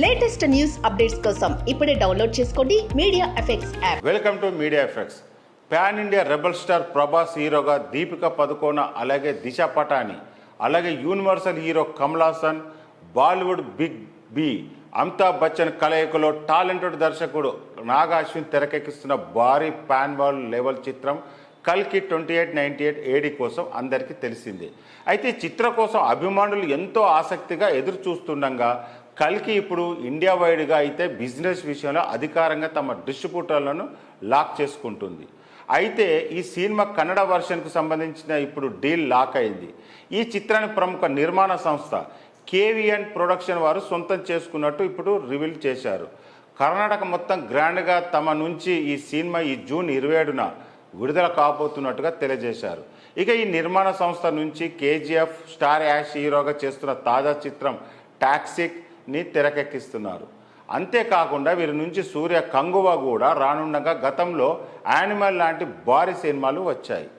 Latest news updates కోసం ఇప్పుడే download చేసుకోండి Media Effects app. Welcome to Media Effects. Pan India rebel star Prabhas హీరోగా దీపిక పదుకోన, అలాగే దిశ పటాని, అలాగే universal hero Kamal Haasan, Bollywood big B Amitabh Bachchan కలయికలో టాలెంటెడ్ దర్శకుడు నాగ్ అశ్విన్ తెరకెక్కిస్తున్న భారీ పాన్ వరల్డ్ లెవెల్ చిత్రం కల్కి 2898 ఏడి కోసం అందరికీ తెలిసిందే. అయితే ఈ చిత్రం కోసం అభిమానులు ఎంతో ఆసక్తిగా ఎదురు చూస్తుండగా కల్కి ఇప్పుడు ఇండియా వైడ్గా అయితే బిజినెస్ విషయంలో అధికారంగా తమ డిస్ట్రిబ్యూటర్లను లాక్ చేసుకుంటుంది. అయితే ఈ సినిమా కన్నడ వర్షన్కు సంబంధించిన ఇప్పుడు డీల్ లాక్ అయింది. ఈ చిత్రాన్ని ప్రముఖ నిర్మాణ సంస్థ కేవిఎన్ ప్రొడక్షన్ వారు సొంతం చేసుకున్నట్టు ఇప్పుడు రివీల్ చేశారు. కర్ణాటక మొత్తం గ్రాండ్గా తమ నుంచి ఈ సినిమా ఈ జూన్ 27న విడుదల కాబోతున్నట్టుగా తెలియజేశారు. ఇక ఈ నిర్మాణ సంస్థ నుంచి కేజీఎఫ్ స్టార్ యాష్ హీరోగా చేస్తున్న తాజా చిత్రం టాక్సిక్ని తెరకెక్కిస్తున్నారు. అంతేకాకుండా వీరి నుంచి సూర్య కంగువ కూడా రానుండగా గతంలో యానిమల్ లాంటి భారీ సినిమాలు వచ్చాయి.